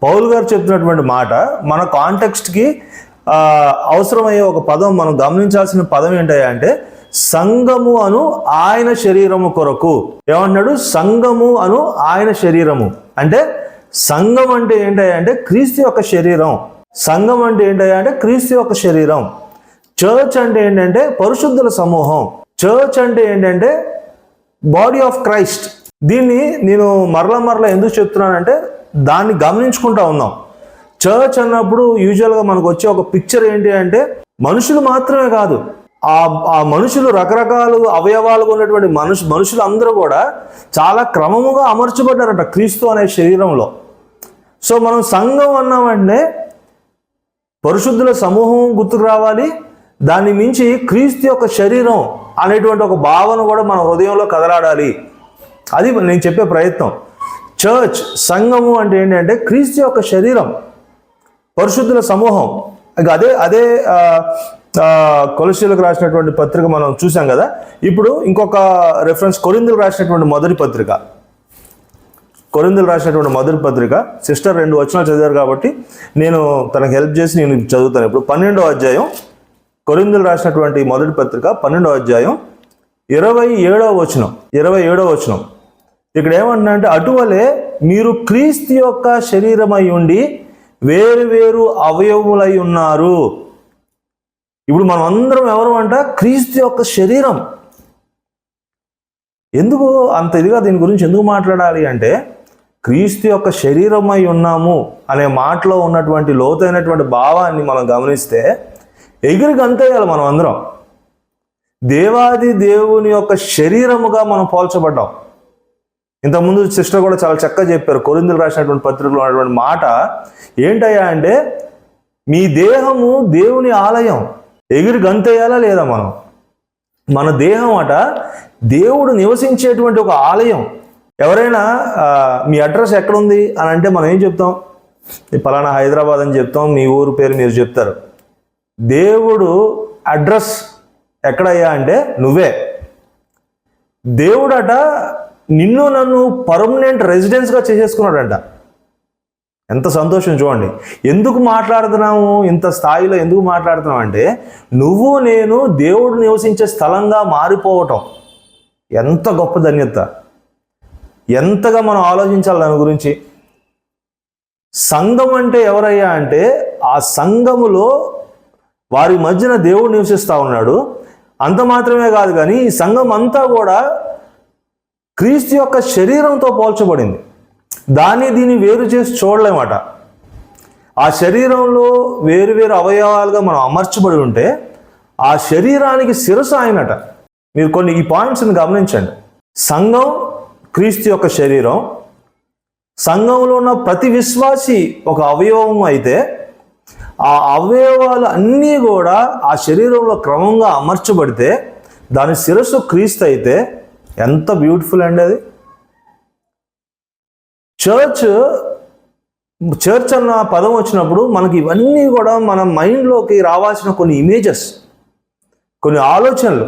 పౌలు గారు చెప్తున్నటువంటి మాట మన కాంటెక్స్ట్కి అవసరమయ్యే ఒక పదం, మనం గమనించాల్సిన పదం ఏంటంటే సంఘము అను ఆయన శరీరము కొరకు. ఏమంటున్నాడు? సంఘము అను ఆయన శరీరము. అంటే సంఘం అంటే ఏంటంటే క్రీస్తు యొక్క శరీరం. సంఘం అంటే ఏంటంటే క్రీస్తు యొక్క శరీరం. చర్చ్ అంటే ఏంటంటే పరిశుద్ధుల సమూహం. చర్చ్ అంటే ఏంటంటే బాడీ ఆఫ్ క్రైస్ట్. దీన్ని నేను మరలా ఎందుకు చెప్తున్నానంటే దాన్ని గమనించుకుంటా ఉన్నాం. చర్చ్ అన్నప్పుడు యూజువల్గా మనకు వచ్చే ఒక పిక్చర్ ఏంటి అంటే మనుషులు మాత్రమే కాదు, ఆ మనుషులు రకరకాల అవయవాలుగా ఉన్నటువంటి మనుషులు అందరూ కూడా చాలా క్రమముగా అమర్చబడ్డారట క్రీస్తు అనే శరీరంలో. సో మనం సంఘం అన్నామంటే పరిశుద్ధుల సమూహం గుర్తుకు రావాలి. దాన్ని మించి క్రీస్తు యొక్క శరీరం అనేటువంటి ఒక భావన కూడా మన హృదయంలో కదలాడాలి. అది నేను చెప్పే ప్రయత్నం. చర్చ్, సంఘము అంటే ఏంటంటే క్రీస్తు యొక్క శరీరం, పరిశుద్ధుల సమూహం. ఇంకా అదే కొలస్సీలకు రాసినటువంటి పత్రిక మనం చూసాం కదా. ఇప్పుడు ఇంకొక రెఫరెన్స్, కొరింథీయులకు రాసినటువంటి మొదటి పత్రిక. కొరింథీయులకు రాసినటువంటి మొదటి పత్రిక సిస్టర్ 2 వచనాలు చదివారు కాబట్టి నేను తనకు హెల్ప్ చేసి నేను చదువుతాను. ఇప్పుడు 12వ అధ్యాయం, కొరింథీయులకు రాసినటువంటి మొదటి పత్రిక 12వ అధ్యాయం 27వ వచనం. ఇక్కడ ఏమంటున్నా అంటే అటువలే మీరు క్రీస్తు యొక్క శరీరమై ఉండి వేరు వేరు అవయవములై ఉన్నారు. ఇప్పుడు మనం అందరం ఎవరు అంట? క్రీస్తు యొక్క శరీరం. ఎందుకు అంత ఇదిగా దీని గురించి ఎందుకు మాట్లాడాలి అంటే క్రీస్తు యొక్క శరీరమై ఉన్నాము అనే మాటలో ఉన్నటువంటి లోతైనటువంటి భావాన్ని మనం గమనిస్తే ఎగిరి గంతేయాలి. మనం అందరం దేవాది దేవుని యొక్క శరీరముగా మనం పోల్చబడ్డాం. ఇంతకుముందు సిస్టర్ కూడా చాలా చక్కగా చెప్పారు. కొరింథీయులకు రాసినటువంటి పత్రికలో ఉన్నటువంటి మాట ఏంటయ్యా అంటే మీ దేహము దేవుని ఆలయం. ఎగిరి గంతేయాలా లేదా? మన దేహం అట దేవుడు నివసించేటువంటి ఒక ఆలయం. ఎవరైనా మీ అడ్రస్ ఎక్కడుంది అని అంటే మనం ఏం చెప్తాం? పలానా హైదరాబాద్ అని చెప్తాం. మీ ఊరు పేరు మీరు చెప్తారు. దేవుడు అడ్రస్ ఎక్కడయ్యా అంటే నువ్వే. దేవుడట నిన్ను నన్ను పర్మనెంట్ రెసిడెన్స్గా చేసేసుకున్నాడంట. ఎంత సంతోషం చూడండి. ఎందుకు మాట్లాడుతున్నాము ఇంత స్థాయిలో? ఎందుకు మాట్లాడుతున్నాం అంటే నువ్వు నేను దేవుడు నివసించే స్థలంగా మారిపోవటం ఎంత గొప్ప ధన్యత. ఎంతగా మనం ఆలోచించాలి దాని గురించి. సంఘం అంటే ఎవరయ్యా అంటే ఆ సంఘములో వారి మధ్యన దేవుడు నివసిస్తూ ఉన్నాడు. అంత మాత్రమే కాదు కానీ ఈ సంఘం అంతా కూడా క్రీస్తు యొక్క శరీరంతో పోల్చబడింది. దీన్ని వేరు చేసి చూడలేమట. ఆ శరీరంలో వేరు వేరు అవయవాలుగా మనం అమర్చబడి ఉంటే ఆ శరీరానికి శిరస్సు ఆయనట. మీరు ఈ పాయింట్స్ని గమనించండి. సంఘం క్రీస్తు యొక్క శరీరం. సంఘంలో ఉన్న ప్రతి విశ్వాసి ఒక అవయవం అయితే ఆ అవయవాలు అన్నీ కూడా ఆ శరీరంలో క్రమంగా అమర్చబడితే దాని శిరస్సు క్రీస్తు అయితే ఎంత బ్యూటిఫుల్ అండి అది. చర్చ్ అన్న పదం వచ్చినప్పుడు మనకి ఇవన్నీ కూడా మన మైండ్లోకి రావాల్సిన కొన్ని ఇమేజెస్, కొన్ని ఆలోచనలు.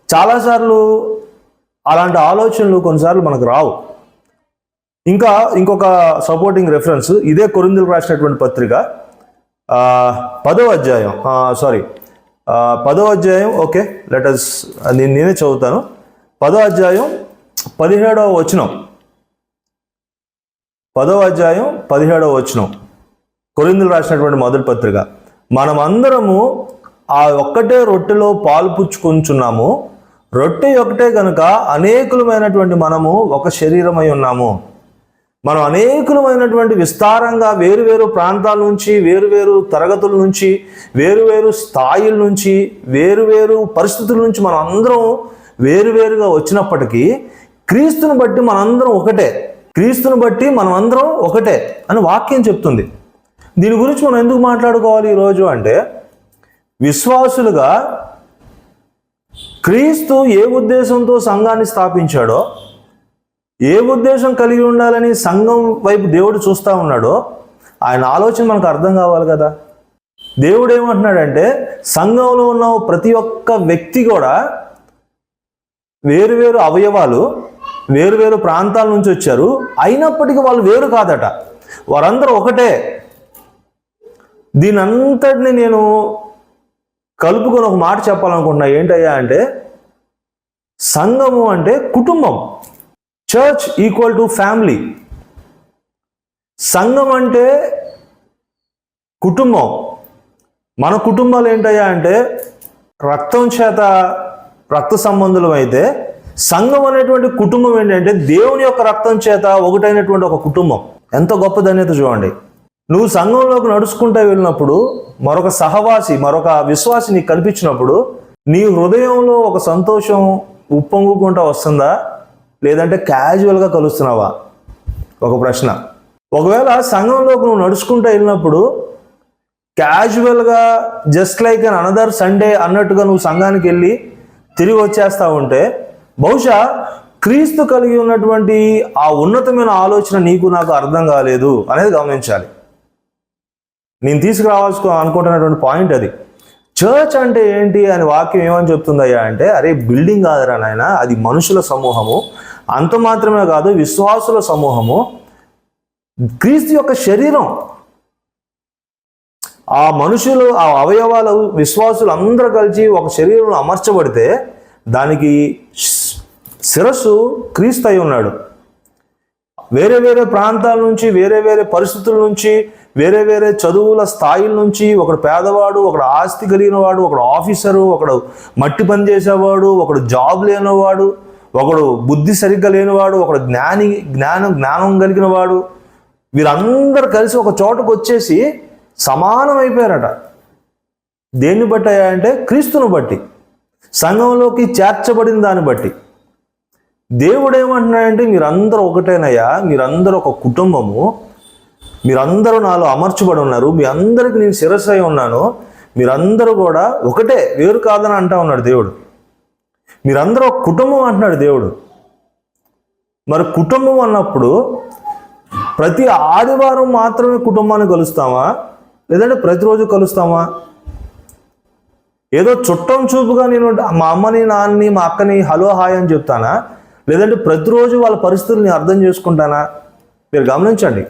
చాలాసార్లు అలాంటి ఆలోచనలు కొన్నిసార్లు మనకు రావు. ఇంకొక సపోర్టింగ్ రెఫరెన్స్ ఇదే కొరింథీయులకు రాసినటువంటి పత్రిక 10వ అధ్యాయం. ఓకే, లెటస్ నేనే చదువుతాను. 10వ అధ్యాయం 17వ వచనం. 10వ అధ్యాయం 17వ వచనం, కొరింథీయులకు రాసినటువంటి మొదటి పత్రిక. మనమందరము ఆ ఒక్కటే రొట్టెలో పాలు పుచ్చుకొంచున్నాము. రొట్టె ఒకటే కనుక అనేకులమైనటువంటి మనము ఒక శరీరమై ఉన్నాము. మనం అనేకులమైనటువంటి విస్తారంగా వేరువేరు ప్రాంతాల నుంచి, వేరువేరు తరగతుల నుంచి, వేరువేరు స్థాయిల నుంచి, వేరువేరు పరిస్థితుల నుంచి మనం అందరం వేరువేరుగా వచ్చినప్పటికీ క్రీస్తుని బట్టి మనందరం ఒకటే. క్రీస్తుని బట్టి మనం అందరం ఒకటే అని వాక్యం చెప్తుంది. దీని గురించి మనం ఎందుకు మాట్లాడుకోవాలి ఈరోజు అంటే విశ్వాసులుగా క్రీస్తు ఏ ఉద్దేశంతో సంఘాన్ని స్థాపించాడో, ఏ ఉద్దేశం కలిగి ఉండాలని సంఘం వైపు దేవుడు చూస్తూ ఉన్నాడో ఆయన ఆలోచన మనకు అర్థం కావాలి కదా. దేవుడు ఏమంటున్నాడంటే సంఘంలో ఉన్న ప్రతి ఒక్క వ్యక్తి కూడా వేరువేరు అవయవాలు, వేరు వేరు ప్రాంతాల నుంచి వచ్చారు, అయినప్పటికీ వాళ్ళు వేరు కాదట, వారందరూ ఒకటే. దీని అంతటిని నేను కలుపుకొని ఒక మాట చెప్పాలనుకుంటున్నా. ఏంటయ్యా అంటే, సంఘము అంటే కుటుంబం. Church equal to family. సంఘం అంటే కుటుంబం. మన కుటుంబాలు ఏంటయ్యా అంటే రక్తం చేత రక్త సంబంధులం అయితే, సంఘం అనేటువంటి కుటుంబం ఏంటంటే దేవుని యొక్క రక్తం చేత ఒకటైనటువంటి ఒక కుటుంబం. ఎంత గొప్ప ధన్యత చూడండి. నువ్వు సంఘంలోకి నడుచుకుంటూ వెళ్ళినప్పుడు మరొక సహవాసి, మరొక విశ్వాసి నీకు కనిపించినప్పుడు నీ హృదయంలో ఒక సంతోషం ఉప్పొంగుకుంటూ వస్తుందా, లేదంటే క్యాజువల్గా కలుస్తున్నావా? ఒక ప్రశ్న. ఒకవేళ సంఘంలోకి నువ్వు నడుచుకుంటూ వెళ్ళినప్పుడు క్యాజువల్గా just like an another Sunday అన్నట్టుగా నువ్వు సంఘానికి వెళ్ళి తిరిగి వచ్చేస్తా ఉంటే, బహుశా క్రీస్తు కలిగి ఉన్నటువంటి ఆ ఉన్నతమైన ఆలోచన నీకు నాకు అర్థం కాలేదు అనేది గమనించాలి. నేను తీసుకురావాల్సి అనుకుంటున్నటువంటి పాయింట్ అది. చర్చ్ అంటే ఏంటి అని వాక్యం ఏమని చెప్తుందయ్యా అంటే, అరే బిల్డింగ్ కాదురా నాయన, అది మనుషుల సమూహము. అంత మాత్రమే కాదు, విశ్వాసుల సమూహము, క్రీస్తు యొక్క శరీరం. ఆ మనుషులు, ఆ అవయవాలు, విశ్వాసులు అందరూ కలిసి ఒక శరీరంలో అమర్చబడితే దానికి శిరస్సు క్రీస్తు అయి ఉన్నాడు. వేరే వేరే ప్రాంతాల నుంచి, వేరే వేరే పరిస్థితుల నుంచి, వేరే వేరే చదువుల స్థాయిల నుంచి, ఒకడు పేదవాడు, ఒకడు ఆస్తి కలిగిన వాడు, ఒకడు ఆఫీసరు, ఒకడు మట్టి పని చేసేవాడు, ఒకడు జాబ్ లేనివాడు, ఒకడు బుద్ధి సరిగ్గా లేనివాడు, ఒకడు జ్ఞానం కలిగిన వాడు, వీరందరూ కలిసి ఒక చోటకు వచ్చేసి సమానం అయిపోయారట. దేన్ని బట్టి అయ్యా అంటే క్రీస్తును బట్టి, సంఘంలోకి చేర్చబడిన దాన్ని బట్టి. దేవుడు ఏమంటున్నాడంటే, మీరందరూ ఒకటేనయ్యా, మీరందరూ ఒక కుటుంబము, మీరందరూ నాలో అమర్చబడి ఉన్నారు, మీ అందరికి నేను శిరస్సు అయి ఉన్నాను, మీరందరూ కూడా ఒకటే, వేరు కాదని అంటా ఉన్నాడు దేవుడు. మీరందరూ ఒక కుటుంబం అంటున్నాడు దేవుడు. మరి కుటుంబం అన్నప్పుడు ప్రతి ఆదివారం మాత్రమే కుటుంబాన్ని కలుస్తామా, లేదంటే ప్రతిరోజు కలుస్తామా? ఏదో చుట్టం చూపుగా నేను మా అమ్మని, నాన్నని, మా అక్కని హలో హాయ్ అని చెప్తానా, లేదంటే ప్రతిరోజు వాళ్ళ పరిస్థితుల్ని అర్థం చేసుకుంటానా? మీరు గమనించండి,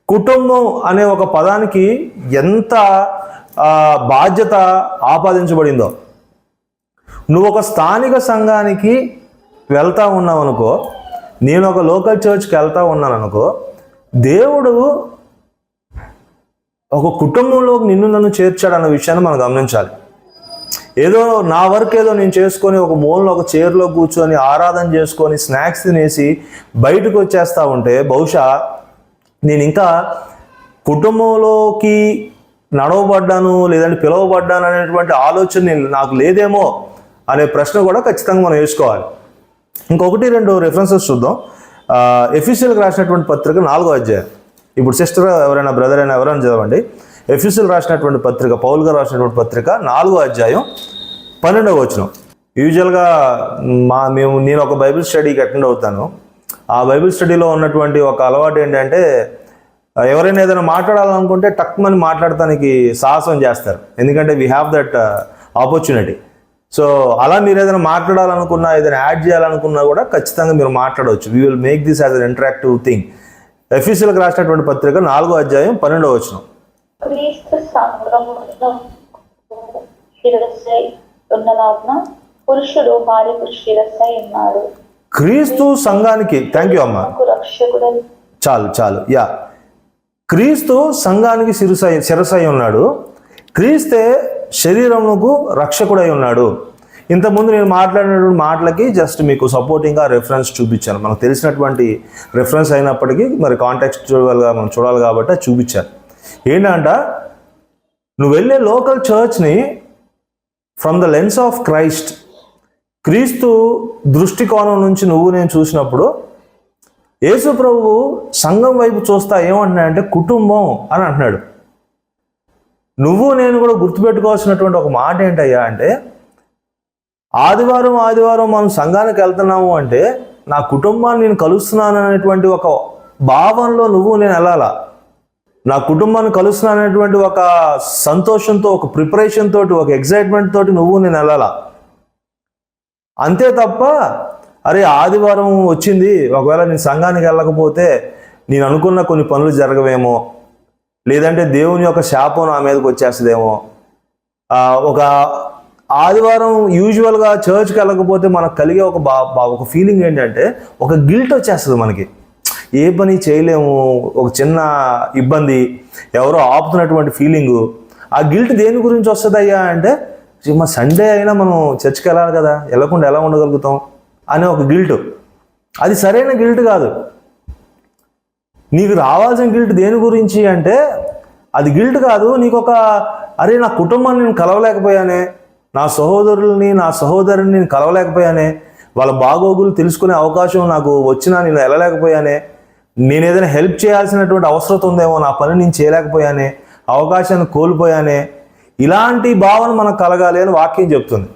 కుటుంబం అనే ఒక పదానికి ఎంత బాధ్యత ఆపాదించబడిందో. నువ్వు ఒక స్థానిక సంఘానికి వెళ్తా ఉన్నావు అనుకో, నేను ఒక లోకల్ చర్చ్కి వెళ్తా ఉన్నాను అనుకో, దేవుడు ఒక కుటుంబంలోకి నిన్ను నన్ను చేర్చాడు అన్న విషయాన్ని మనం గమనించాలి. ఏదో నా వర్క్ ఏదో నేను చేసుకొని ఒక మూలలో ఒక చైర్లో కూర్చొని ఆరాధన చేసుకొని స్నాక్స్ తినేసి బయటకు వచ్చేస్తా ఉంటే, బహుశా నేను ఇంకా కుటుంబంలోకి నడవబడ్డాను లేదంటే పిలువబడ్డాను అనేటువంటి ఆలోచన నాకు లేదేమో అనే ప్రశ్న కూడా ఖచ్చితంగా మనం వేసుకోవాలి. ఇంకొకటి రెండు రెఫరెన్సెస్ చూద్దాం. ఎఫెసీయులకు రాసినటువంటి పత్రిక 4వ అధ్యాయం. ఇప్పుడు సిస్టర్ ఎవరైనా బ్రదర్ అయినా ఎవరైనా చదవండి. ఎఫెసీయులకు రాసినటువంటి పత్రిక, పౌలు గారు రాసినటువంటి పత్రిక 4వ అధ్యాయం 12వ వచనం. యూజువల్గా నేను ఒక బైబిల్ స్టడీకి అటెండ్ అవుతాను. ఆ బైబిల్ స్టడీలో ఉన్నటువంటి ఒక అలవాటు ఏంటంటే, ఎవరైనా ఏదైనా మాట్లాడాలనుకుంటే టక్మని మాట్లాడటానికి సాహసం చేస్తారు. ఎందుకంటే we have that opportunity. So అలా మీరు ఏదైనా మాట్లాడాలనుకున్నా, ఏదైనా యాడ్ చేయాలనుకున్నా కూడా ఖచ్చితంగా మీరు మాట్లాడవచ్చు. We will make this as an interactive thing. ఎఫెసీయులకు రాసినటువంటి పత్రిక 4వ అధ్యాయం 12వ వచనం. పురుషుడు భార్యకు శిరస్సై ఉన్నాడు. క్రీస్తు సంఘానికి, థ్యాంక్ యూ అమ్మా, చాలు యా, క్రీస్తు సంఘానికి శిరసై ఉన్నాడు. క్రీస్తే శరీరమునకు రక్షకుడై ఉన్నాడు. ఇంతకుముందు నేను మాట్లాడినటువంటి మాటలకి జస్ట్ మీకు సపోర్టింగ్గా రెఫరెన్స్ చూపించాను. మనకు తెలిసినటువంటి రెఫరెన్స్ అయినప్పటికీ మరి కాంటెక్స్చువల్గా మనం చూడాలి కాబట్టి చూపించాను. ఏంటంట, నువ్వు వెళ్ళే లోకల్ చర్చ్ని from the lens of Christ, క్రీస్తు దృష్టికోణం నుంచి నువ్వు నేను చూసినప్పుడు, యేసు ప్రభువు సంఘం వైపు చూస్తా ఏమంటున్నాడంటే కుటుంబం అని అంటున్నాడు. నువ్వు నేను కూడా గుర్తుపెట్టుకోవాల్సినటువంటి ఒక మాట ఏంటయ్యా అంటే, ఆదివారం మనం సంఘానికి వెళ్తున్నాము అంటే నా కుటుంబాన్ని నేను కలుస్తున్నాను అనేటువంటి ఒక భావంలో నువ్వు నేను వెళ్ళాలా. నా కుటుంబాన్ని కలుస్తున్నాను అనేటువంటి ఒక సంతోషంతో, ఒక ప్రిపరేషన్ తోటి, ఒక ఎగ్జైట్మెంట్ తోటి నువ్వు నేను వెళ్ళాలా. అంతే తప్ప అరే ఆదివారం వచ్చింది, ఒకవేళ నేను సంఘానికి వెళ్ళకపోతే నేను అనుకున్న కొన్ని పనులు జరగవేమో, లేదంటే దేవుని యొక్క శాపం నా మీదకి వచ్చేస్తుందేమో. ఒక ఆదివారం యూజువల్గా చర్చ్కి వెళ్ళకపోతే మనకు కలిగే ఒక ఫీలింగ్ ఏంటంటే ఒక గిల్ట్ వచ్చేస్తుంది మనకి. ఏ పని చేయలేము, ఒక చిన్న ఇబ్బంది, ఎవరో ఆపుతున్నటువంటి ఫీలింగు. ఆ గిల్ట్ దేని గురించి వస్తుంది అయ్యా అంటే, మా సండే అయినా మనం చర్చ్కి వెళ్ళాలి కదా, వెళ్ళకుండా ఎలా ఉండగలుగుతాం అనే ఒక గిల్ట్. అది సరైన గిల్ట్ కాదు. నీకు రావాల్సిన గిల్ట్ దేని గురించి అంటే అది గిల్ట్ కాదు. నీకు అరే నా కుటుంబాన్ని నేను కలవలేకపోయానే, నా సహోదరుల్ని నా సహోదరుని నేను కలవలేకపోయానే, వాళ్ళ బాగోగులు తెలుసుకునే అవకాశం నాకు వచ్చినా నేను వెళ్ళలేకపోయానే, నేను ఏదైనా హెల్ప్ చేయాల్సినటువంటి అవసరం ఉందేమో, నా పని నేను చేయలేకపోయానే, అవకాశాన్ని కోల్పోయానే, ఇలాంటి భావన మనకు కలగాలి అని వాక్యం చెప్తుంది.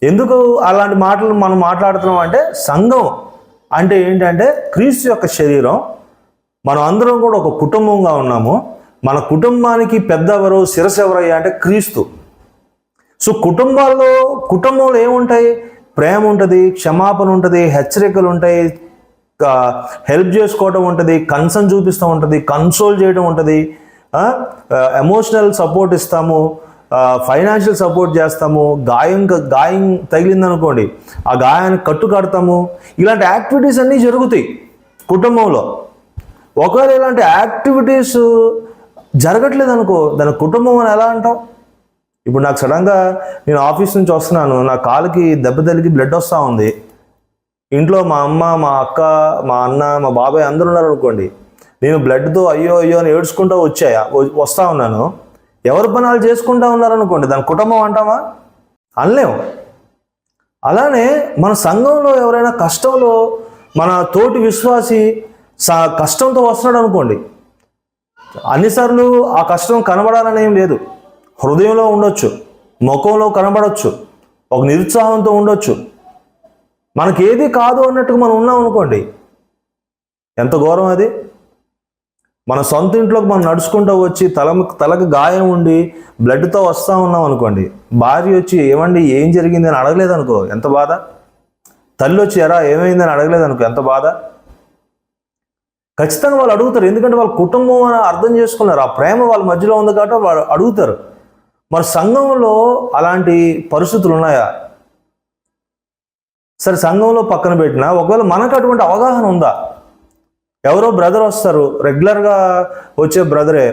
ఎందుకు అలాంటి మాటలు మనం మాట్లాడుతున్నాం అంటే, సంఘం అంటే ఏంటంటే క్రీస్తు యొక్క శరీరం. మనం అందరం కూడా ఒక కుటుంబంగా ఉన్నాము. మన కుటుంబానికి పెద్దెవరు, శిరస్సు ఎవరయ్యా అంటే క్రీస్తు. సో కుటుంబంలో ఏముంటాయి? ప్రేమ ఉంటుంది, క్షమాపణ ఉంటుంది, హెచ్చరికలు ఉంటాయి, హెల్ప్ చేసుకోవడం ఉంటుంది, కన్సర్న్ చూపిస్తూ ఉంటుంది, కన్సోల్ చేయడం ఉంటుంది, ఎమోషనల్ సపోర్ట్ ఇస్తాము, ఫైనాన్షియల్ సపోర్ట్ చేస్తాము, గాయం తగిలిందనుకోండి ఆ గాయాన్ని కట్టు కడతాము. ఇలాంటి యాక్టివిటీస్ అన్నీ జరుగుతాయి కుటుంబంలో. ఒకవేళ ఇలాంటి యాక్టివిటీస్ జరగట్లేదు అనుకో, దాని కుటుంబం అని ఎలా అంటావు? ఇప్పుడు నాకు సడన్గా నేను ఆఫీస్ నుంచి వస్తున్నాను, నా కాలుకి దెబ్బ తగిలి బ్లడ్ వస్తూ ఉంది, ఇంట్లో మా అమ్మ, మా అక్క, మా అన్న, మా బాబాయ్ అందరూ ఉన్నారు అనుకోండి, నేను బ్లడ్తో అయ్యో అయ్యో అని ఏడ్చుకుంటూ వస్తూ ఉన్నాను, ఎవరి పనాలు చేసుకుంటూ ఉన్నారనుకోండి, దాని కుటుంబం అంటామా? అనలేము. అలానే మన సంఘంలో ఎవరైనా కష్టంలో మన తోటి విశ్వాసి కష్టంతో వస్తున్నాడు అనుకోండి, అన్నిసార్లు ఆ కష్టం కనబడాలని ఏం లేదు. హృదయంలో ఉండొచ్చు, ముఖంలో కనబడవచ్చు, ఒక నిరుత్సాహంతో ఉండొచ్చు. మనకేది కాదు అన్నట్టుగా మనం ఉన్నాం అనుకోండి, ఎంత ఘోరం అది. మన సొంత ఇంట్లోకి మనం నడుచుకుంటూ వచ్చి తలకు గాయం ఉండి బ్లడ్తో వస్తూ ఉన్నాం అనుకోండి, భార్య వచ్చి ఏమండి ఏం జరిగింది అని అడగలేదనుకో ఎంత బాధ. తల్లి వచ్చి ఎరా ఏమైందని అడగలేదనుకో ఎంత బాధ. ఖచ్చితంగా వాళ్ళు అడుగుతారు, ఎందుకంటే వాళ్ళ కుటుంబం అని అర్థం చేసుకున్నారు, ఆ ప్రేమ వాళ్ళ మధ్యలో ఉంది కాబట్టి వాళ్ళు అడుగుతారు. మరి సంఘంలో అలాంటి పరిస్థితులు ఉన్నాయా? సరే, సంఘంలో పక్కన పెట్టినా ఒకవేళ మనకు అటువంటి అవగాహన ఉందా? ఎవరో బ్రదర్ వస్తారు, రెగ్యులర్గా వచ్చే బ్రదరే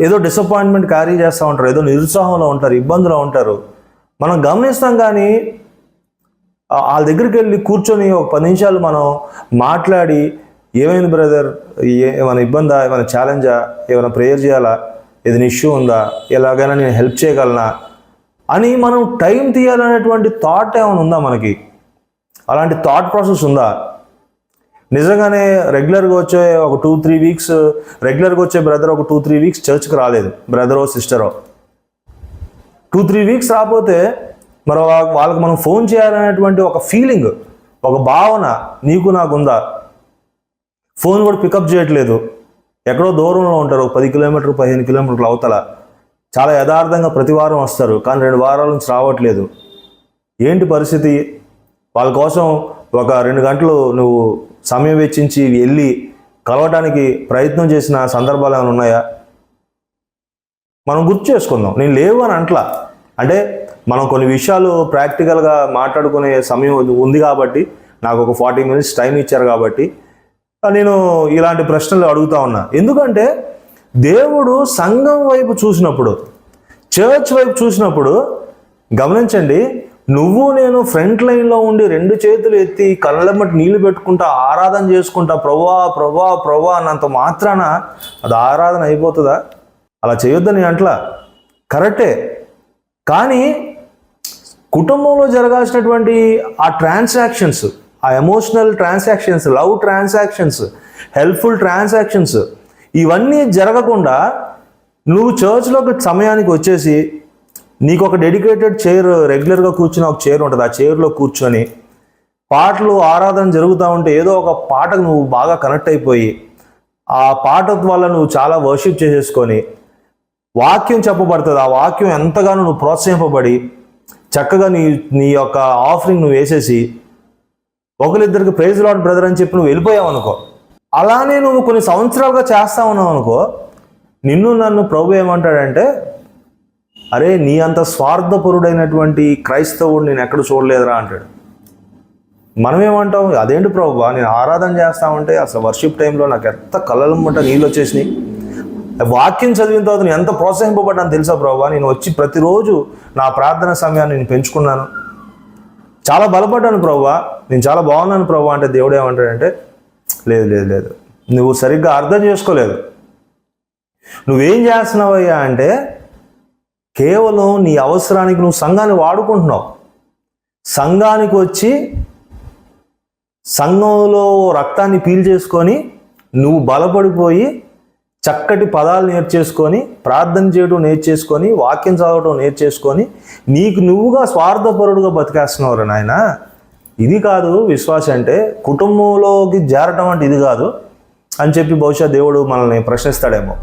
ఏదో డిసప్పాయింట్మెంట్ క్యారీ చేస్తూ ఉంటారు, ఏదో నిరుత్సాహంలో ఉంటారు, ఇబ్బందులో ఉంటారు. మనం గమనిస్తాం, కానీ వాళ్ళ దగ్గరికి వెళ్ళి కూర్చొని ఒక 10 నిమిషాలు మనం మాట్లాడి, ఏమైంది బ్రదర్, ఏమైనా ఇబ్బందా, ఏమైనా ఛాలెంజా, ఏమైనా ప్రేయర్ చేయాలా, ఏదైనా ఇష్యూ ఉందా, ఎలాగైనా నేను హెల్ప్ చేయగలనా అని మనం టైం తీయాలనేటువంటి థాట్ ఏమైనా ఉందా మనకి? అలాంటి థాట్ ప్రాసెస్ ఉందా? నిజంగానే రెగ్యులర్గా వచ్చే ఒక 2-3 వీక్స్ రెగ్యులర్గా వచ్చే బ్రదర్ ఒక 2-3 వీక్స్ చర్చ్కి రాలేదు, బ్రదరో సిస్టరో 2-3 వీక్స్ రాకపోతే మరి వాళ్ళకి మనం ఫోన్ చేయాలనేటువంటి ఒక ఫీలింగ్, ఒక భావన నీకు నాకు ఉందా? ఫోన్ కూడా పికప్ చేయట్లేదు, ఎక్కడో దూరంలో ఉంటారు, 10 కిలోమీటర్లు 15 కిలోమీటర్లు అవతల, చాలా యథార్థంగా ప్రతి వారం వస్తారు, కానీ 2 వారాల నుంచి రావట్లేదు. ఏంటి పరిస్థితి? వాళ్ళ కోసం ఒక 2 గంటలు నువ్వు సమయం వెచ్చించి వెళ్ళి కలవటానికి ప్రయత్నం చేసిన సందర్భాలు ఏమైనా ఉన్నాయా? మనం గుర్తు చేసుకుందాం. నేను లేవు అని అంటలా, అంటే మనం కొన్ని విషయాలు ప్రాక్టికల్గా మాట్లాడుకునే సమయం ఉంది కాబట్టి, నాకు ఒక 40 మినిట్స్ టైం ఇచ్చారు కాబట్టి నేను ఇలాంటి ప్రశ్నలు అడుగుతా ఉన్నా. ఎందుకంటే దేవుడు సంఘం వైపు చూసినప్పుడు, చర్చ్ వైపు చూసినప్పుడు, గమనించండి, నువ్వు నేను ఫ్రంట్ లైన్లో ఉండి 2 చేతులు ఎత్తి కళ్ళెమ్మటి నీళ్లు పెట్టుకుంటా ఆరాధన చేసుకుంటా ప్రభువా ప్రభువా ప్రభువా అన్నంత మాత్రాన అది ఆరాధన అయిపోతుందా? అలా చేయొద్దని అంటలా, కరెక్టే. కానీ కుటుంబంలో జరగాల్సినటువంటి ఆ ట్రాన్సాక్షన్స్, ఆ emotional transactions, love transactions, helpful transactions, ఇవన్నీ జరగకుండా నువ్వు చర్చ్లోకి సమయానికి వచ్చేసి నీకు ఒక డెడికేటెడ్ చైర్, రెగ్యులర్గా కూర్చుని ఒక చైర్ ఉంటుంది, ఆ చైర్లో కూర్చొని పాటలు ఆరాధన జరుగుతూ ఉంటే ఏదో ఒక పాటకు నువ్వు బాగా కనెక్ట్ అయిపోయి ఆ పాట వల్ల నువ్వు చాలా వర్షిప్ చేసేసుకొని వాక్యం చెప్పబడుతుంది, ఆ వాక్యం ఎంతగానో నువ్వు ప్రోత్సహింపబడి చక్కగా నీ యొక్క ఆఫరింగ్ నువ్వు వేసేసి ఒకరిద్దరికి ప్రైజ్ లార్డ్ బ్రదర్ అని చెప్పి నువ్వు వెళ్ళిపోయావు అనుకో, అలానే నువ్వు కొన్ని సంవత్సరాలుగా చేస్తా ఉన్నావు అనుకో, నిన్ను నన్ను ప్రభు ఏమంటాడంటే, అరే నీ అంత స్వార్థపరుడైనటువంటి క్రైస్తవుడు నేను ఎక్కడ చూడలేదురా అంటాడు. మనమేమంటాం, అదేంటి ప్రభువా నేను ఆరాధన చేస్తా ఉంటే అసలు వర్షిప్ టైంలో నాకు ఎంత కళ్ళమ్మట నీళ్ళు వచ్చేసినాయి, వాక్యం చదివిన తర్వాత నేను ఎంత ప్రోత్సహింపబడ్డాను తెలుసా ప్రభువా, నేను వచ్చి ప్రతిరోజు నా ప్రార్థన సమయాన్ని నేను పెంచుకున్నాను, చాలా బలపడ్డాను ప్రభువా, నేను చాలా బాగున్నాను ప్రభువా అంటే దేవుడు ఏమంటాడంటే, లేదు లేదు లేదు, నువ్వు సరిగ్గా అర్థం చేసుకోలేదు. నువ్వేం చేస్తున్నావయ్యా అంటే కేవలం నీ అవసరానికి నువ్వు సంఘాన్ని వాడుకుంటున్నావు. సంఘానికి వచ్చి సంఘంలో రక్తాన్ని పీల్చేసుకొని నువ్వు బలపడిపోయి చక్కటి పదాలు నేర్చేసుకొని ప్రార్థన చేయడం నేర్చేసుకొని వాక్యం చదవడం నేర్చేసుకొని నీకు నువ్వుగా స్వార్థపరుడుగా బతికేస్తున్నావురా నాయన. ఇది కాదు విశ్వాసం అంటే, కుటుంబంలోకి చేరటం అంటే ఇది కాదు అని చెప్పి బహుశా దేవుడు మనల్ని ప్రశ్నిస్తాడేమో.